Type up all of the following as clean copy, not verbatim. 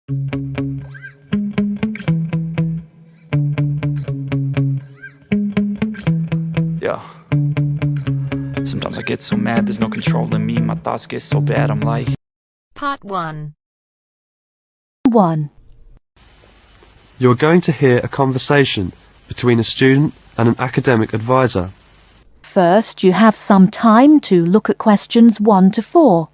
Yeah. Sometimes I get so mad, there's no controlling me. My thoughts get so bad, I'm like... Part 1. 1. You are going to hear a conversation between a student and an academic advisor. First, you have some time to look at questions 1 to 4.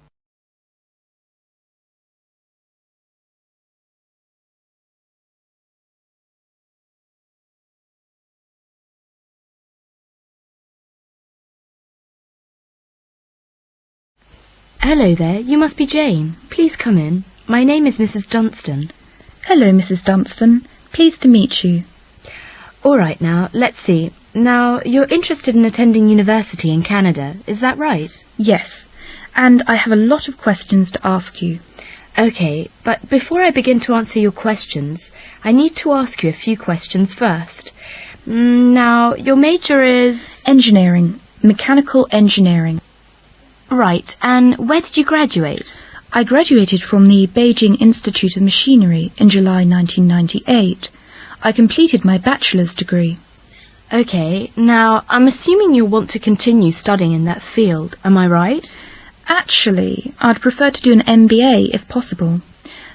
Hello there, you must be Jane. Please come in. My name is Mrs. Dunstan. Hello, Mrs. Dunstan. Pleased to meet you. All right now, let's see. Now, you're interested in attending university in Canada, is that right? Yes, and I have a lot of questions to ask you. Okay, but before I begin to answer your questions, I need to ask you a few questions first. Now, your major is... Engineering. Mechanical engineering. Right, and where did you graduate? I graduated from the Beijing Institute of Machinery in July 1998. I completed my bachelor's degree. Okay, now, I'm assuming you'll want to continue studying in that field, am I right? Actually, I'd prefer to do an MBA if possible.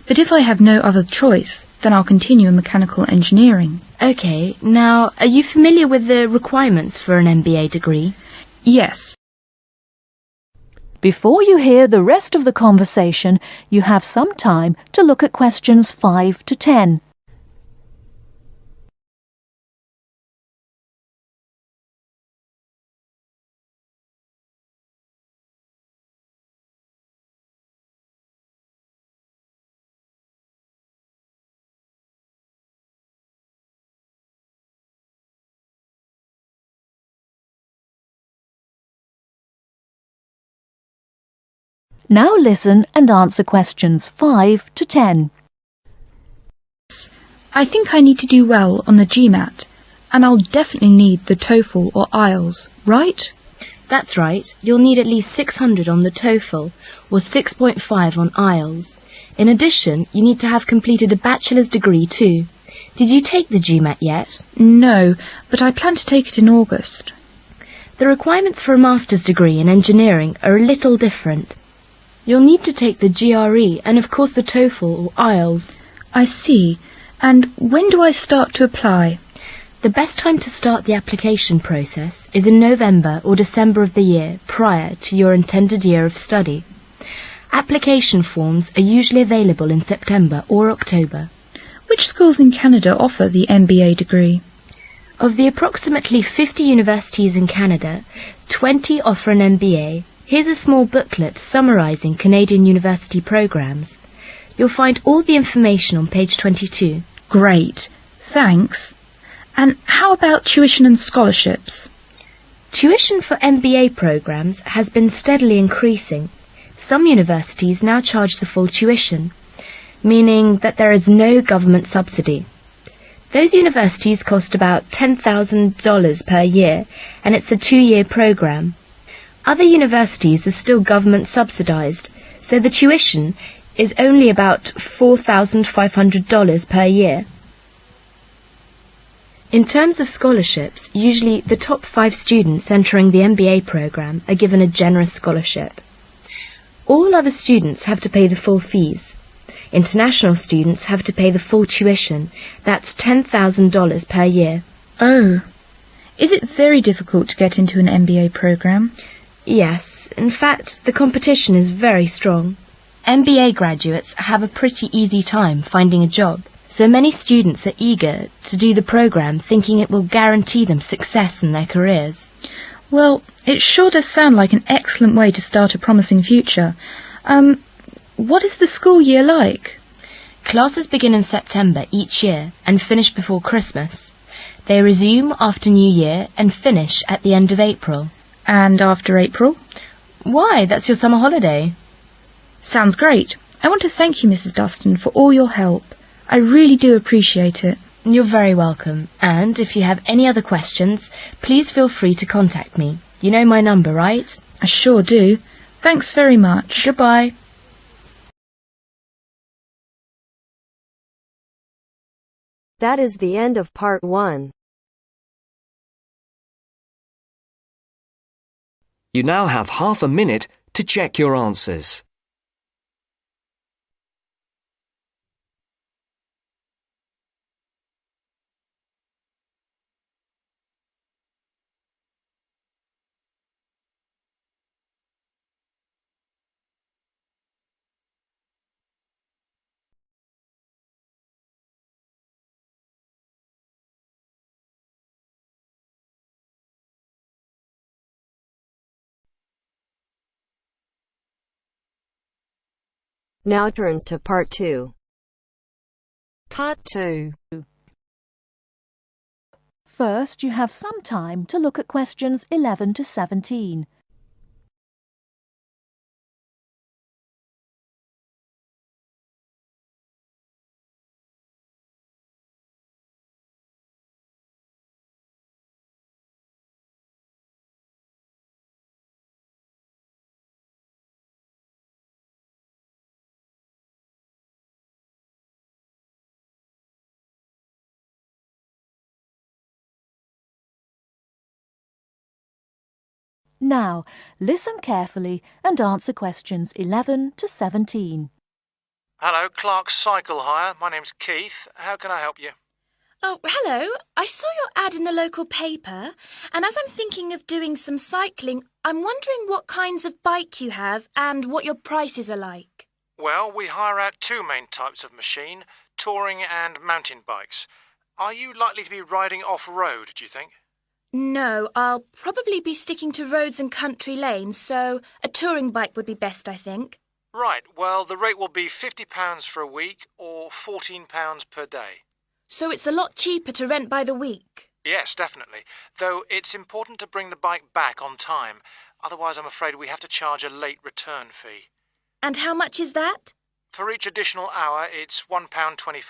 But if I have no other choice, then I'll continue in mechanical engineering. Okay, now, are you familiar with the requirements for an MBA degree? Yes. Before you hear the rest of the conversation, you have some time to look at questions 5 to 10. Now listen and answer questions 5 to 10. I think I need to do well on the GMAT, and I'll definitely need the TOEFL or Ielts, right? That's right. You'll need at least 600 on the TOEFL or 6.5 on Ielts. In addition, you need to have completed a bachelor's degree too. Did you take the GMAT yet? No, but I plan to take it in August. The requirements for a master's degree in engineering are a little different. You'll need to take the GRE and of course the TOEFL or Ielts. I see. And when do I start to apply? The best time to start the application process is in November or December of the year prior to your intended year of study. Application forms are usually available in September or October. Which schools in Canada offer the MBA degree? Of the approximately 50 universities in Canada, 20 offer an MBA. Here's a small booklet summarising Canadian university programmes. You'll find all the information on page 22. Great. Thanks. And how about tuition and scholarships? Tuition for MBA programmes has been steadily increasing. Some universities now charge the full tuition, meaning that there is no government subsidy. Those universities cost about $10,000 per year, and it's a 2-year programme. Other universities are still government subsidised, so the tuition is only about $4,500 per year. In terms of scholarships, usually the top 5 students entering the MBA programme are given a generous scholarship. All other students have to pay the full fees. International students have to pay the full tuition, that's $10,000 per year. Oh, is it very difficult to get into an MBA programme? Yes, in fact, the competition is very strong. MBA graduates have a pretty easy time finding a job, so many students are eager to do the programme thinking it will guarantee them success in their careers. Well, it sure does sound like an excellent way to start a promising future. What is the school year like? Classes begin in September each year and finish before Christmas. They resume after New Year and finish at the end of April. And after April? Why, that's your summer holiday. Sounds great. I want to thank you, Mrs. Dunstan, for all your help. I really do appreciate it. You're very welcome. And if you have any other questions, please feel free to contact me. You know my number, right? I sure do. Thanks very much. Goodbye. That is the end of part 1. You now have half a minute to check your answers. Now turns to part 2. Part 2. First, you have some time to look at questions 11 to 17. Now, listen carefully and answer questions 11 to 17. Hello, Clark's Cycle Hire. My name's Keith. How can I help you? Oh, hello. I saw your ad in the local paper, and as I'm thinking of doing some cycling, I'm wondering what kinds of bike you have and what your prices are like. Well, we hire out two main types of machine, touring and mountain bikes. Are you likely to be riding off-road, do you think? No, I'll probably be sticking to roads and country lanes, so a touring bike would be best, I think. Right, well, the rate will be £50 for a week or £14 per day. So it's a lot cheaper to rent by the week? Yes, definitely. Though it's important to bring the bike back on time. Otherwise, I'm afraid we have to charge a late return fee. And how much is that? For each additional hour, it's £1.25.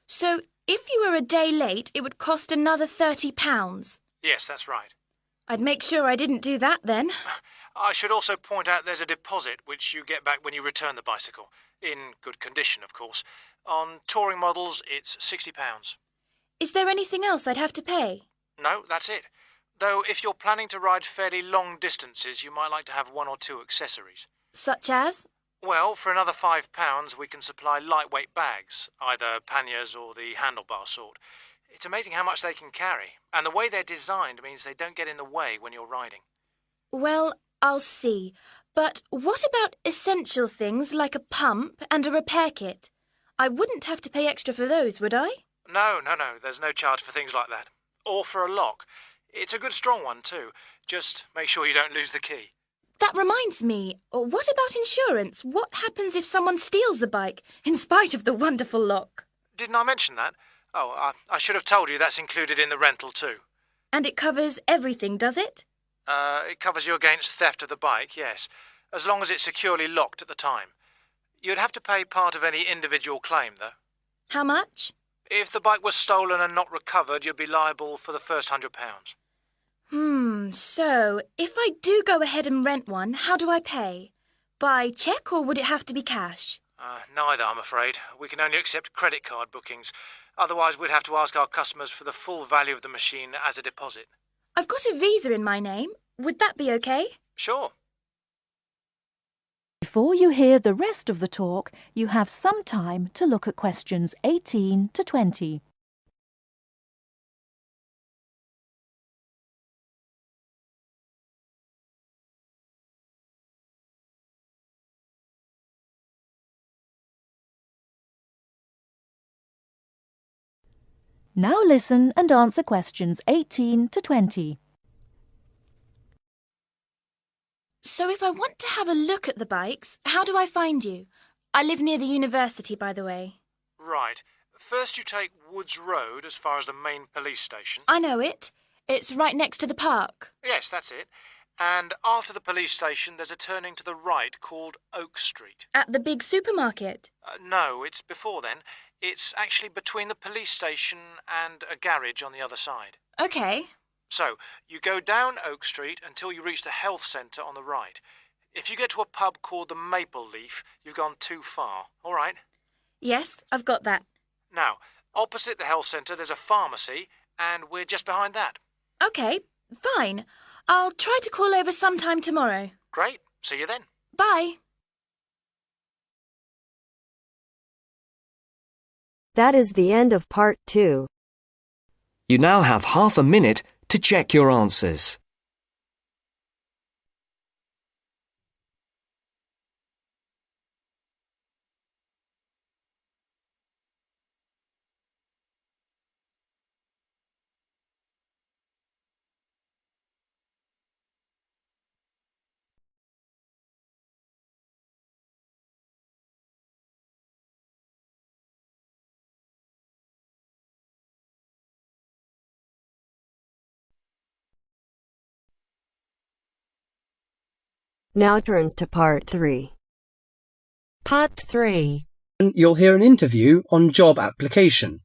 So if you were a day late, it would cost another £30? Yes, that's right. I'd make sure I didn't do that then. I should also point out there's a deposit which you get back when you return the bicycle. In good condition, of course. On touring models, it's £60. Is there anything else I'd have to pay? No, that's it. Though if you're planning to ride fairly long distances, you might like to have one or two accessories. Such as? Well, for another £5, we can supply lightweight bags, either panniers or the handlebar sort. It's amazing how much they can carry, and the way they're designed means they don't get in the way when you're riding. Well, I'll see. But what about essential things like a pump and a repair kit? I wouldn't have to pay extra for those, would I? No, there's no charge for things like that. Or for a lock. It's a good strong one too. Just make sure you don't lose the key. That reminds me, what about insurance? What happens if someone steals the bike, in spite of the wonderful lock? Didn't I mention that? Oh, I should have told you that's included in the rental too. And it covers everything, does it? It covers you against theft of the bike, yes, as long as it's securely locked at the time. You'd have to pay part of any individual claim, though. How much? If the bike was stolen and not recovered, you'd be liable for the first £100. So, if I do go ahead and rent one, how do I pay? By cheque or would it have to be cash? Neither, I'm afraid. We can only accept credit card bookings. Otherwise, we'd have to ask our customers for the full value of the machine as a deposit. I've got a Visa in my name. Would that be okay? Sure. Before you hear the rest of the talk, you have some time to look at questions 18 to 20. Now listen and answer questions 18 to 20. So if I want to have a look at the bikes, how do I find you? I live near the university, by the way. Right. First you take Woods Road as far as the main police station. I know it. It's right next to the park. Yes, that's it. And after the police station, there's a turning to the right called Oak Street. At the big supermarket? No, it's before then. It's actually between the police station and a garage on the other side. OK. So, you go down Oak Street until you reach the health centre on the right. If you get to a pub called the Maple Leaf, you've gone too far, all right? Yes, I've got that. Now, Opposite the health centre there's a pharmacy, and we're just behind that. OK, fine. I'll try to call over sometime tomorrow. Great. See you then. Bye. That is the end of part 2. You now have half a minute to check your answers. Now turns to part 3. Part 3. You'll hear an interview on job application.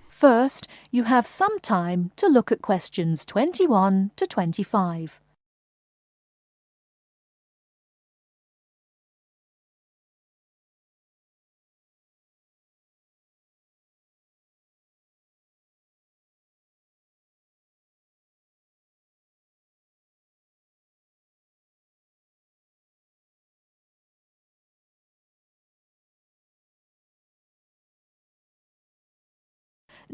First, you have some time to look at questions 21 to 25.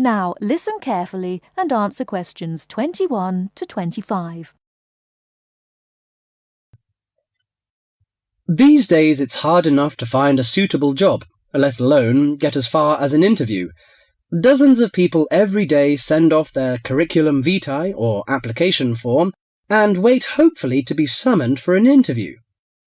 Now listen carefully and answer questions 21 to 25. These days it's hard enough to find a suitable job, let alone get as far as an interview. Dozens of people every day send off their curriculum vitae or application form and wait hopefully to be summoned for an interview.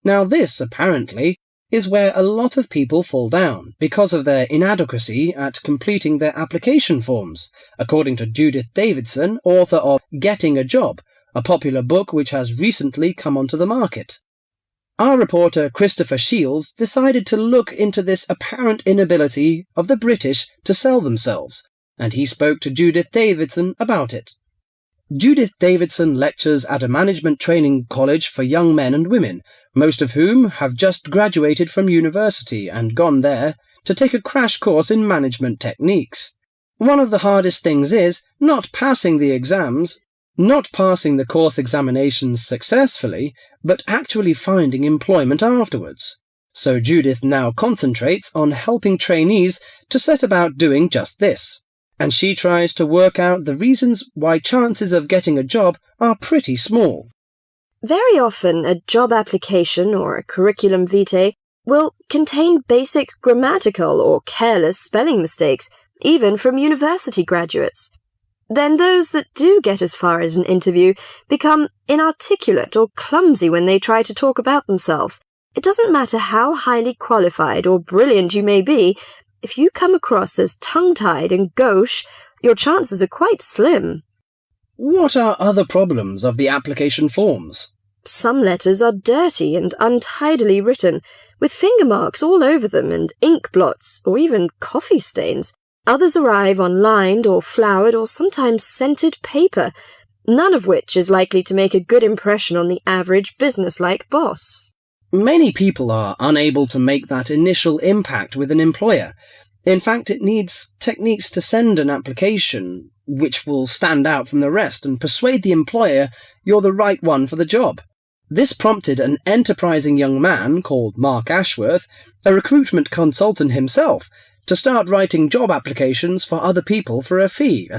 Now this, apparently, is where a lot of people fall down because of their inadequacy at completing their application forms, according to Judith Davidson, author of Getting a Job, a popular book which has recently come onto the market. Our reporter Christopher Shields decided to look into this apparent inability of the British to sell themselves, and he spoke to Judith Davidson about it. Judith Davidson lectures at a management training college for young men and women, most of whom have just graduated from university and gone there to take a crash course in management techniques. One of the hardest things is not passing the exams, not passing the course examinations successfully, but actually finding employment afterwards. So Judith now concentrates on helping trainees to set about doing just this. And she tries to work out the reasons why chances of getting a job are pretty small. Very often, a job application or a curriculum vitae will contain basic grammatical or careless spelling mistakes, even from university graduates. Then those that do get as far as an interview become inarticulate or clumsy when they try to talk about themselves. It doesn't matter how highly qualified or brilliant you may be, if you come across as tongue-tied and gauche, your chances are quite slim. What are other problems of the application forms? Some letters are dirty and untidily written, with finger marks all over them and ink blots or even coffee stains. Others arrive on lined or flowered or sometimes scented paper, none of which is likely to make a good impression on the average business-like boss. Many people are unable to make that initial impact with an employer. In fact, it needs techniques to send an application which will stand out from the rest and persuade the employer you're the right one for the job. This prompted an enterprising young man called Mark Ashworth, a recruitment consultant himself, to start writing job applications for other people for a fee.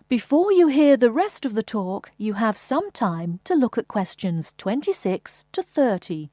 Before you hear the rest of the talk, you have some time to look at questions 26 to 30.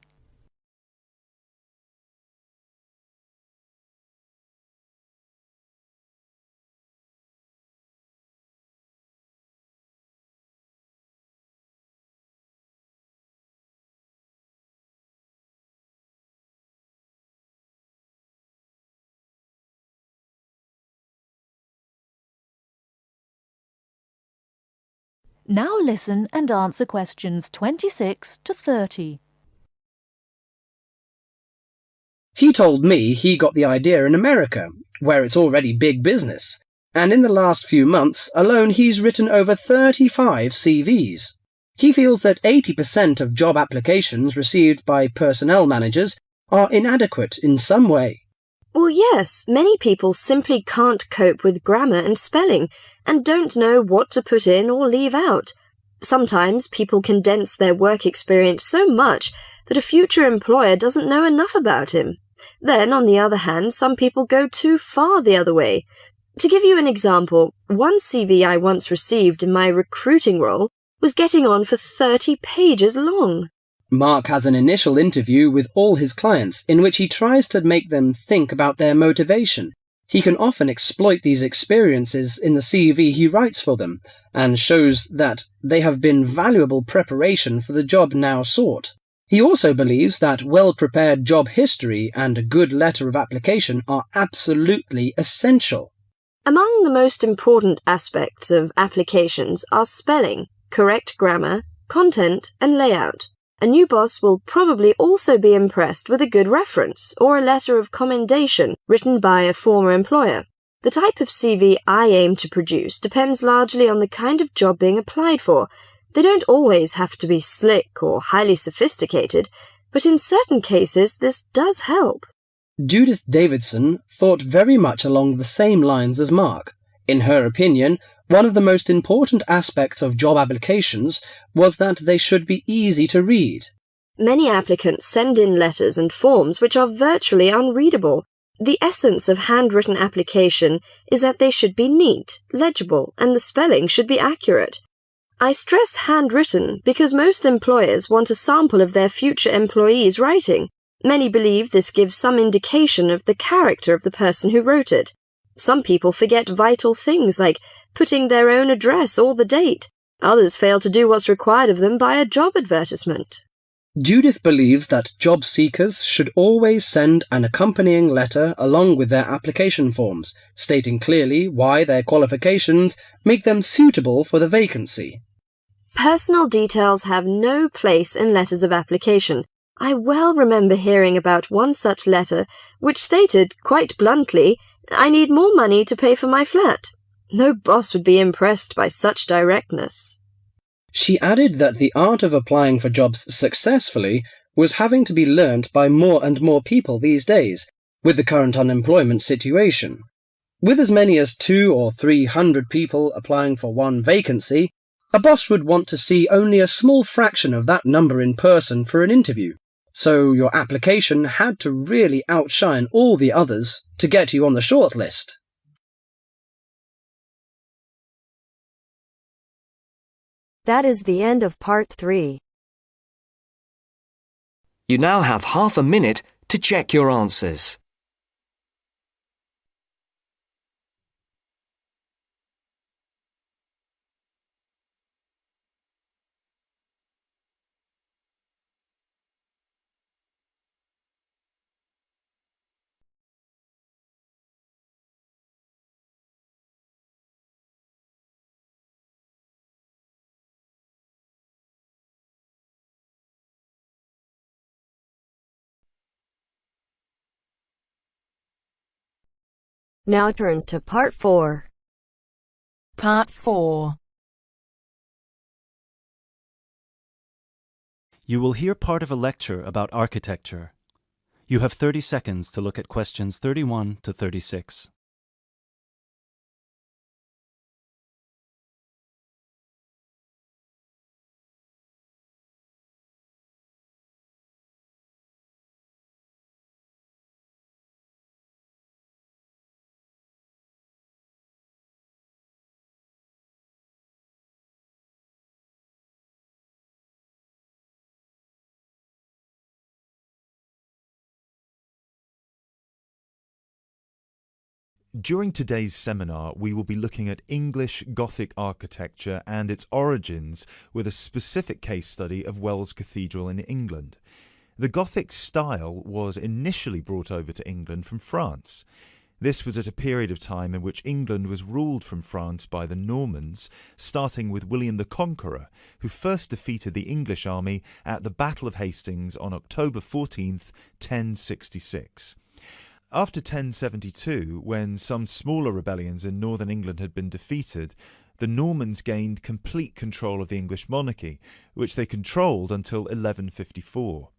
Now listen and answer questions 26 to 30. He told me he got the idea in America, where it's already big business, and in the last few months alone he's written over 35 CVs. He feels that 80% of job applications received by personnel managers are inadequate in some way. Well, yes, many people simply can't cope with grammar and spelling and don't know what to put in or leave out. Sometimes people condense their work experience so much that a future employer doesn't know enough about him. Then, on the other hand, some people go too far the other way. To give you an example, one CV I once received in my recruiting role was getting on for 30 pages long. Mark has an initial interview with all his clients in which he tries to make them think about their motivation. He can often exploit these experiences in the CV he writes for them, and shows that they have been valuable preparation for the job now sought. He also believes that well-prepared job history and a good letter of application are absolutely essential. Among the most important aspects of applications are spelling, correct grammar, content, and layout. A new boss will probably also be impressed with a good reference or a letter of commendation written by a former employer. The type of CV I aim to produce depends largely on the kind of job being applied for. They don't always have to be slick or highly sophisticated, but in certain cases this does help. Judith Davidson thought very much along the same lines as Mark. In her opinion, one of the most important aspects of job applications was that they should be easy to read. Many applicants send in letters and forms which are virtually unreadable. The essence of handwritten application is that they should be neat, legible, and the spelling should be accurate. I stress handwritten because most employers want a sample of their future employees' writing. Many believe this gives some indication of the character of the person who wrote it. Some people forget vital things like putting their own address or the date. Others fail to do what's required of them by a job advertisement. Judith believes that job seekers should always send an accompanying letter along with their application forms, stating clearly why their qualifications make them suitable for the vacancy. Personal details have no place in letters of application. I well remember hearing about one such letter which stated, quite bluntly, "I need more money to pay for my flat." No boss would be impressed by such directness. She added that the art of applying for jobs successfully was having to be learnt by more and more people these days, with the current unemployment situation. With as many as 200 or 300 people applying for one vacancy, a boss would want to see only a small fraction of that number in person for an interview. So your application had to really outshine all the others to get you on the shortlist. That is the end of part 3. You now have half a minute to check your answers. Now turns to part 4. Part 4. You will hear part of a lecture about architecture. You have 30 seconds to look at questions 31 to 36. During today's seminar, we will be looking at English Gothic architecture and its origins with a specific case study of Wells Cathedral in England. The Gothic style was initially brought over to England from France. This was at a period of time in which England was ruled from France by the Normans, starting with William the Conqueror, who first defeated the English army at the Battle of Hastings on October 14th, 1066. After 1072, when some smaller rebellions in northern England had been defeated, the Normans gained complete control of the English monarchy, which they controlled until 1154.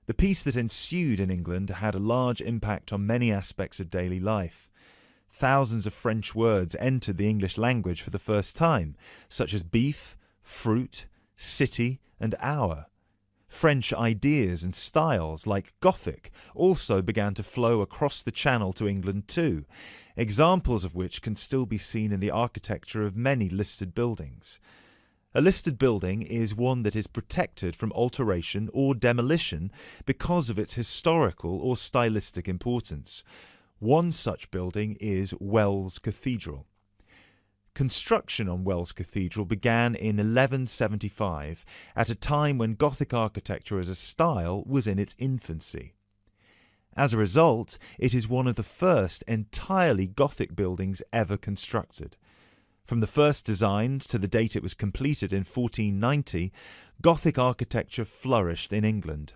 The peace that ensued in England had a large impact on many aspects of daily life. Thousands of French words entered the English language for the first time, such as beef, fruit, city, and hour. French ideas and styles, like Gothic, also began to flow across the Channel to England too, examples of which can still be seen in the architecture of many listed buildings. A listed building is one that is protected from alteration or demolition because of its historical or stylistic importance. One such building is Wells Cathedral. Construction on Wells Cathedral began in 1175, at a time when Gothic architecture as a style was in its infancy. As a result, it is one of the first entirely Gothic buildings ever constructed. From the first designs to the date it was completed in 1490, Gothic architecture flourished in England.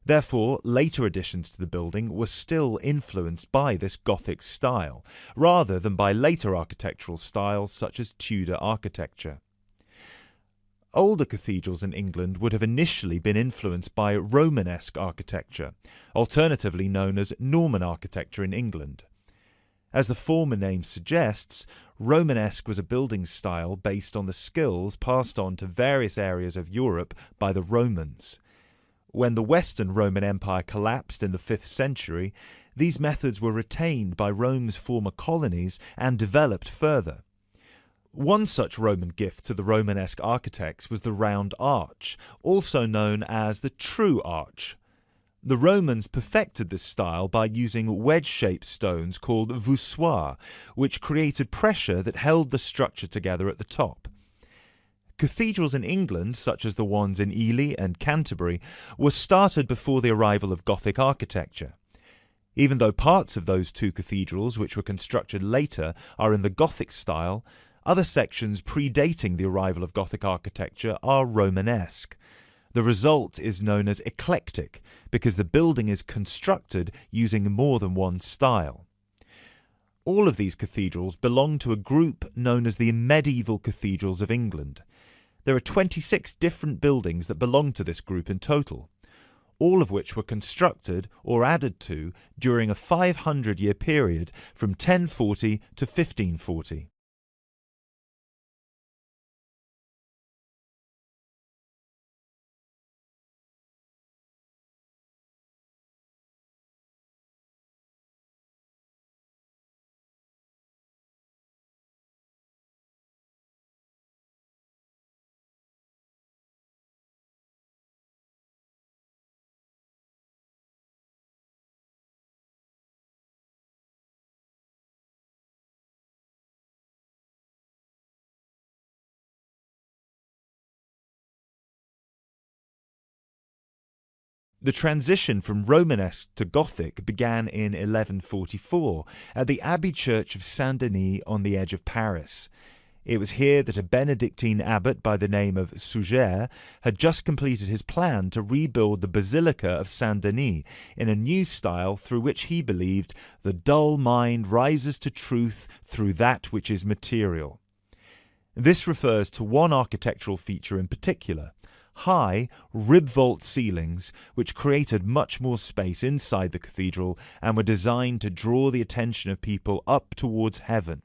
Therefore, later additions to the building were still influenced by this Gothic style, rather than by later architectural styles such as Tudor architecture. Older cathedrals in England would have initially been influenced by Romanesque architecture, alternatively known as Norman architecture in England. As the former name suggests, Romanesque was a building style based on the skills passed on to various areas of Europe by the Romans. When the Western Roman Empire collapsed in the 5th century, these methods were retained by Rome's former colonies and developed further. One such Roman gift to the Romanesque architects was the round arch, also known as the true arch. The Romans perfected this style by using wedge-shaped stones called voussoirs, which created pressure that held the structure together at the top. Cathedrals in England, such as the ones in Ely and Canterbury, were started before the arrival of Gothic architecture. Even though parts of those two cathedrals, which were constructed later, are in the Gothic style, other sections predating the arrival of Gothic architecture are Romanesque. The result is known as eclectic, because the building is constructed using more than one style. All of these cathedrals belong to a group known as the medieval cathedrals of England. There are 26 different buildings that belong to this group in total, all of which were constructed or added to during a 500-year period from 1040 to 1540. The transition from Romanesque to Gothic began in 1144 at the Abbey Church of Saint-Denis on the edge of Paris. It was here that a Benedictine abbot by the name of Suger had just completed his plan to rebuild the Basilica of Saint-Denis in a new style through which he believed the dull mind rises to truth through that which is material. This refers to one architectural feature in particular: high, rib-vault ceilings, which created much more space inside the cathedral and were designed to draw the attention of people up towards heaven.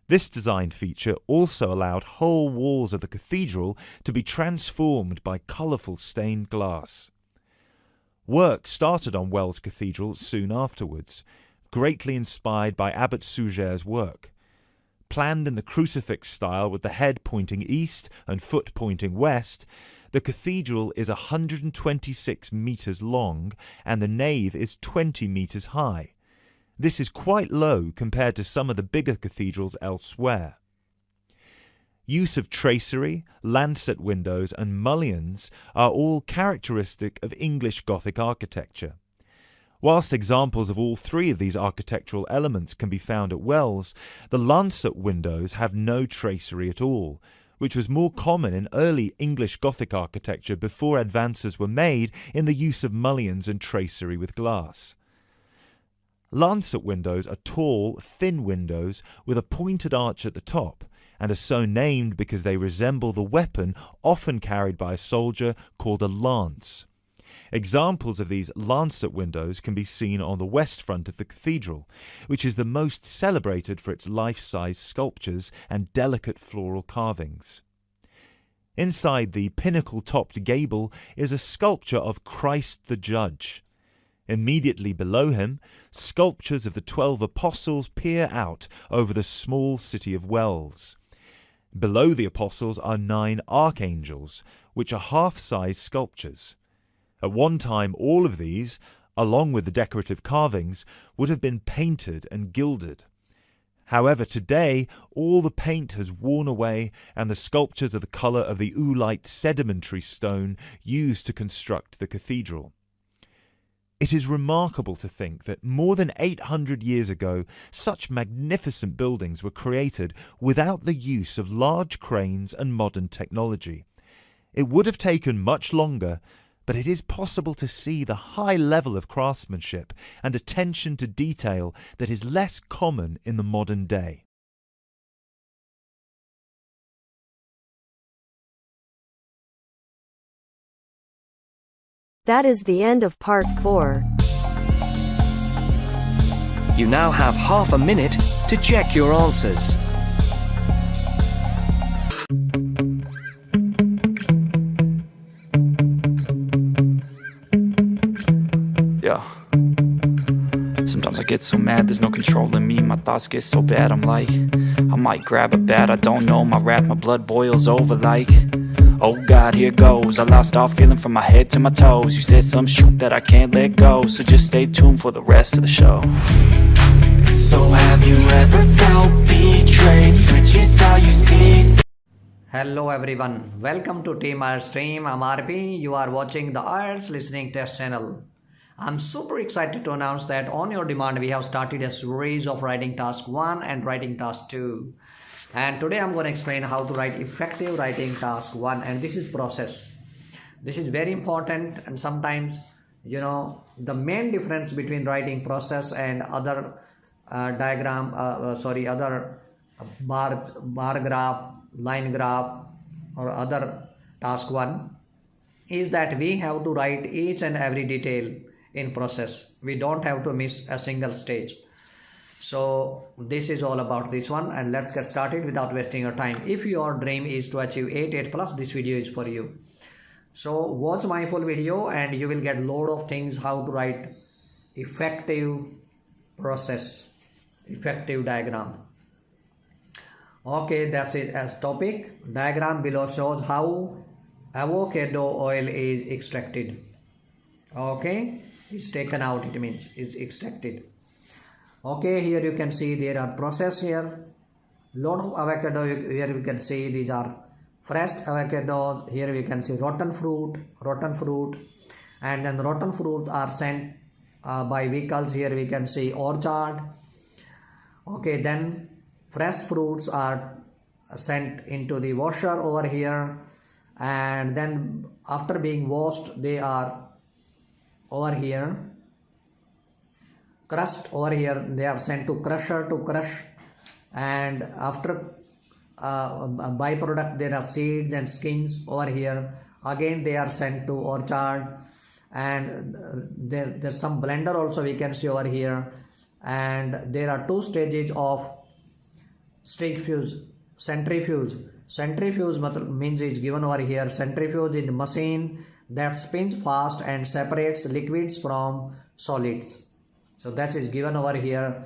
This design feature also allowed whole walls of the cathedral to be transformed by colourful stained glass. Work started on Wells Cathedral soon afterwards, greatly inspired by Abbot Suger's work. Planned in the crucifix style with the head pointing east and foot pointing west, the cathedral is 126 metres long and the nave is 20 metres high. This is quite low compared to some of the bigger cathedrals elsewhere. Use of tracery, lancet windows and mullions are all characteristic of English Gothic architecture. Whilst examples of all three of these architectural elements can be found at Wells, the lancet windows have no tracery at all, which was more common in early English Gothic architecture before advances were made in the use of mullions and tracery with glass. Lancet windows are tall, thin windows with a pointed arch at the top, and are so named because they resemble the weapon often carried by a soldier called a lance. Examples of these lancet windows can be seen on the west front of the cathedral, which is the most celebrated for its life-size sculptures and delicate floral carvings. Inside the pinnacle-topped gable is a sculpture of Christ the Judge. Immediately below him, sculptures of the 12 apostles peer out over the small city of Wells. Below the apostles are 9 archangels, which are half-size sculptures. At one time, all of these, along with the decorative carvings, would have been painted and gilded. However, today, all the paint has worn away and the sculptures are the colour of the oolite sedimentary stone used to construct the cathedral. It is remarkable to think that more than 800 years ago, such magnificent buildings were created without the use of large cranes and modern technology. It would have taken much longer, but it is possible to see the high level of craftsmanship and attention to detail that is less common in the modern day. That is the end of part 4. You now have half a minute to check your answers. Yeah. Sometimes I get so mad, there's no controlling me. My thoughts get so bad, I'm like, I might grab a bat, I don't know. My wrath, my blood boils over like, oh God, here goes. I lost all feeling from my head to my toes. You said some shit that I can't let go, so just stay tuned for the rest of the show. So have you ever felt betrayed? Switches how you see. Hello everyone, welcome to Team Ielts Stream. I'm RP. You are watching the Ielts Listening Test channel. I'm super excited to announce that on your demand we have started a series of writing task 1 and writing task 2. And today I'm going to explain how to write effective writing task 1, and this is process. This is very important, and sometimes the main difference between writing process and other other bar graph, line graph or other task 1 is that we have to write each and every detail in process. We don't have to miss a single stage. So this is all about this one, and let's get started without wasting your time. If your dream is to achieve 8+, this video is for you. So watch my full video and you will get load of things how to write effective process, effective diagram. Okay, that's it as topic. Diagram below shows how avocado oil is extracted. Okay, it's taken out, it means it's extracted. Okay, here you can see there are process here. Lot of avocado here you can see these are fresh avocados. Here we can see rotten fruit, and then rotten fruit are sent by vehicles. Here we can see orchard. Okay, then fresh fruits are sent into the washer over here, and then after being washed they are over here crushed. Over here they are sent to crusher to crush, and after a byproduct there are seeds and skins. Over here again they are sent to orchard, and there's some blender also we can see over here, and there are 2 stages of centrifuge. Centrifuge means is given over here. Centrifuge is machine that spins fast and separates liquids from solids. So that is given over here.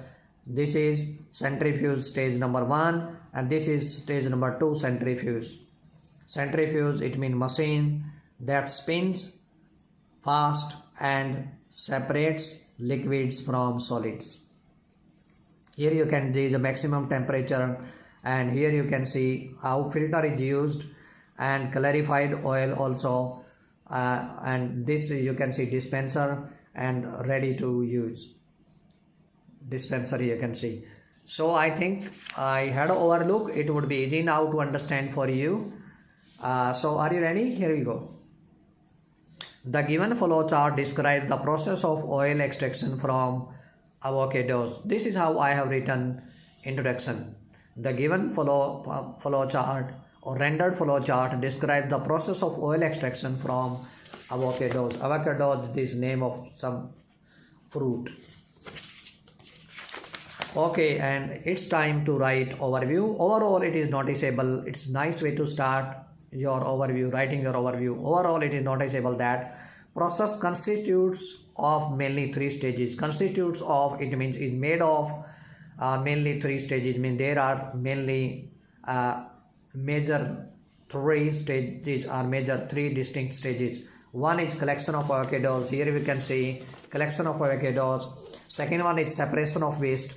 This is centrifuge stage number 1, and this is stage number 2, centrifuge. Centrifuge, it means machine that spins fast and separates liquids from solids. Here you can see the maximum temperature, and here you can see how filter is used and clarified oil also, and this you can see dispenser and ready to use. Dispenser you can see. So I think I had an overlook. It would be easy now to understand for you. So are you ready? Here we go. The given flow chart describes the process of oil extraction from avocados. This is how I have written introduction. The given flow chart or rendered flow chart describes the process of oil extraction from avocados. Avocados is name of some fruit. Okay, and it's time to write overview. Overall, it is noticeable. It's nice way to start your overview, writing your overview. Overall, it is noticeable that process constitutes of mainly three stages. Constitutes of, it means is made of mainly three stages. Mean there are mainly major three stages or major three distinct stages. One is collection of avocados. Here we can see collection of avocados. Second one is separation of waste.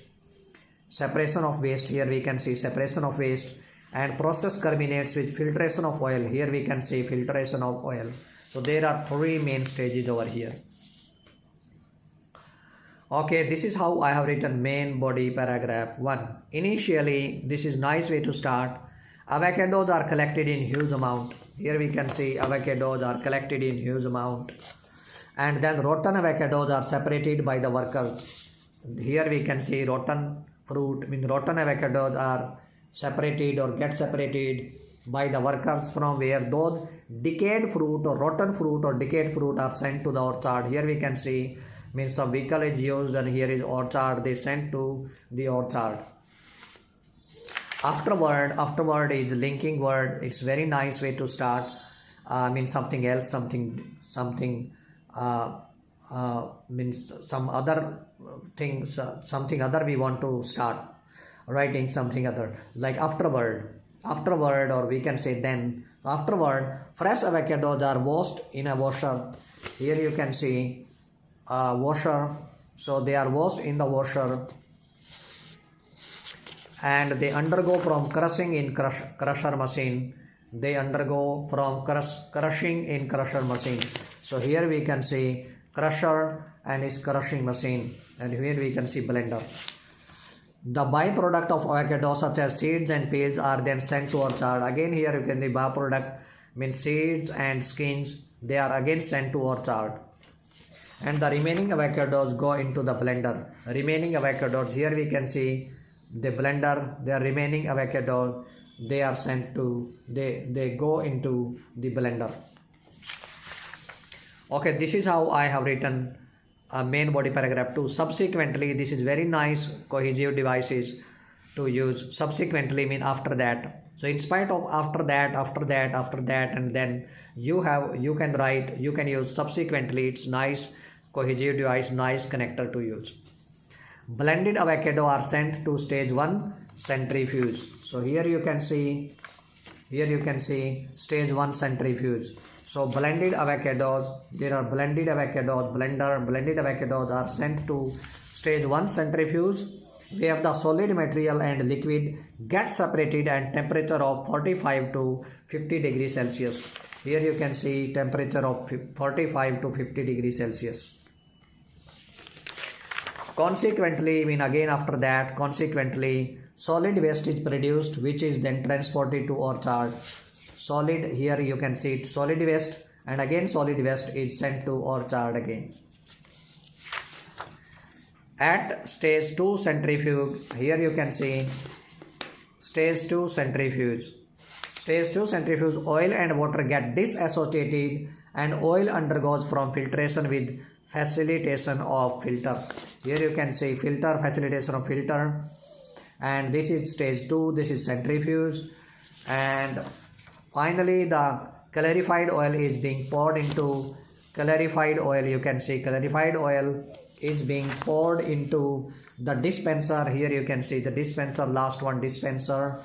Separation of waste. Here we can see separation of waste. And process culminates with filtration of oil. Here we can see filtration of oil. So there are three main stages over here. Okay, this is how I have written main body paragraph 1. Initially, this is nice way to start. Avocados are collected in huge amount. Here we can see avocados are collected in huge amount. And then rotten avocados are separated by the workers. Here we can see rotten fruit, means rotten avocados are separated or get separated by the workers from where those decayed fruit or rotten fruit or decayed fruit are sent to the orchard. Here we can see means some vehicle is used and here is orchard, they sent to the orchard. Afterward is linking word. It's very nice way to start. Means something else, means some other things, something other we want to start writing something other, like afterward, or we can say then. Afterward, fresh avocados are washed in a washer. Here you can see washer. So they are washed in the washer and they undergo from crushing in crusher machine. They undergo from crushing in crusher machine. So here we can see crusher and is crushing machine, and here we can see blender. The byproduct of avocado such as seeds and peels are then sent to orchard. Again here you can see byproduct means seeds and skins, they are again sent to orchard. And the remaining avocados go into the blender. Remaining avocados, here we can see the blender, the remaining avocados, they are sent to, they go into the blender. Okay, this is how I have written main body paragraph 2. Subsequently, this is very nice cohesive devices to use. Subsequently mean after that. So in spite of after that, and then you can write, you can use subsequently. It's nice cohesive device, nice connector to use. Blended avocado are sent to stage 1 centrifuge. So here you can see stage 1 centrifuge. So blended avocados, there are blended avocados, blended avocados are sent to stage 1 centrifuge where the solid material and liquid get separated at temperature of 45 to 50 degrees Celsius. Here you can see temperature of 45 to 50 degrees Celsius. Consequently, solid waste is produced which is then transported to orchard. Solid, here you can see solid waste, and again solid waste is sent to orchard again. At stage 2 centrifuge, here you can see stage 2 centrifuge. Stage 2 centrifuge, oil and water get disassociated and oil undergoes from filtration with facilitation of filter. Here you can see filter, facilitation of filter, and this is stage 2, this is centrifuge. And finally the clarified oil is being poured into clarified oil. You can see clarified oil is being poured into the dispenser. Here you can see the dispenser, last one dispenser,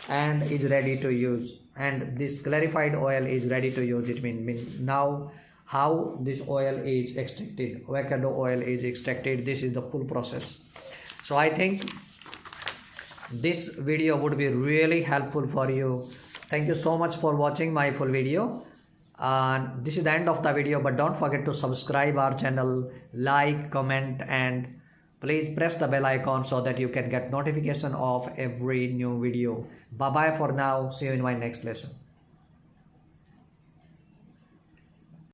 and is ready to use. And this clarified oil is ready to use. It means now how this oil is extracted, avocado oil is extracted. This is the full process. So I think this video would be really helpful for you. Thank you so much for watching my full video. And this is the end of the video, but don't forget to subscribe our channel, like, comment, and please press the bell icon so that you can get notification of every new video. Bye bye for now. See you in my next lesson.